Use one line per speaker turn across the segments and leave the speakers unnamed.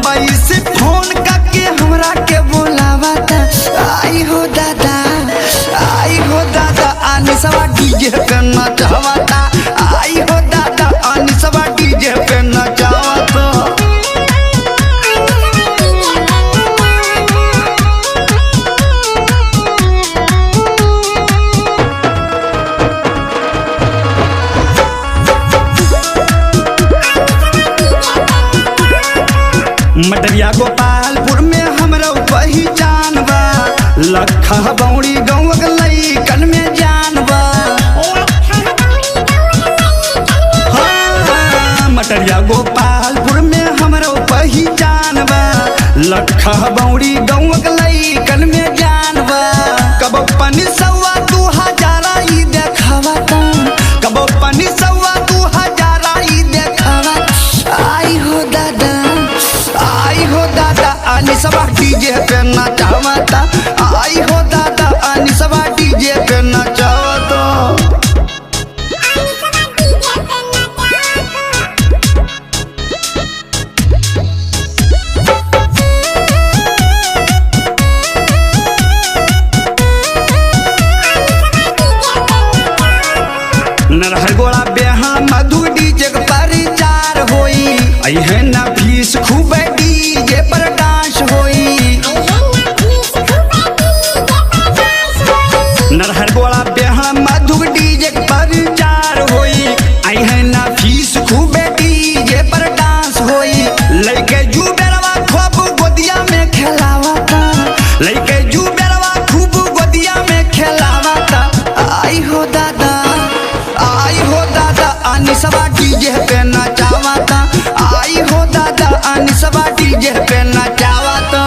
बम्बई से फोन करके हमरा के बोलावता। आई हो दादा अनिसवा डीजे पे नचावता। आई हो दादा अनिसवा डीजे पे नचावता। मटरिया गोपालपुर में हमरा पहचान बा। लखा बौड़ी गाँव लइकन में जान बा। हाँ, मटरिया गोपालपुर में हमरा पहचान बा। लखा बौड़ी गाँव लइकन में जान बा। कब पनी सवा 2000 ई देखावता। कब पनी सवा 2000 ई देखावता। आई हो दादा अनिसवा डीजे पे नचावता। आई हो दादा अनिसवा डीजे पे नचावता। नरहरगोला बेहा मधु डीजे के परिचार होई। आई है ना फीस खूब डीजे पर डांस होई। नरहरगोला बेहा मधु डीजे के परिचार होई। आई है ना फीस खूब डीजे पर डांस होई। लइके जुबेरवा खूब गोदिया में खेलावता। लइके जुबेरवा खूब गोदिया में खेलावता। आई हो दादा अनिसवा डीजे पे नचावता। आई हो दादा अनिसवा डीजे पे नचावता।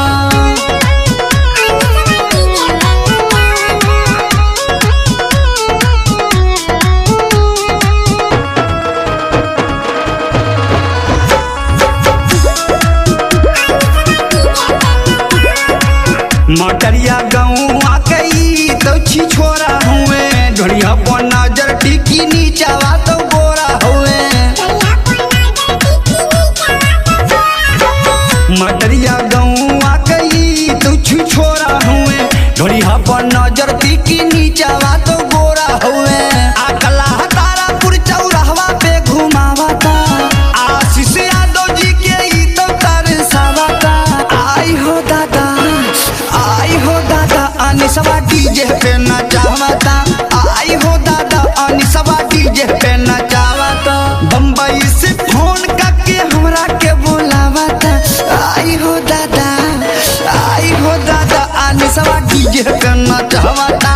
मटरिया गाँव आकई तो छी छोरा हुए। ढोलिया पर नजर टिकी नीचावा तो गोरा हुए। मटरिया गाँव आकई तो छी छोरा हुए। ढोलिया पर नजर टिकी नीचावा तो गोरा हुए। अकला तारापुर चौराहवा पे घुमावता। आशीष यादव जी के ई तो तरसावता। आई हो दादा अनिसवा डीजे पे नचावता। आई हो दादा अनिसवा डीजे पे नचावता। बम्बई से फोन करके हमरा के बोलावता। आई हो दादा अनिसवा डीजे पे नचावता।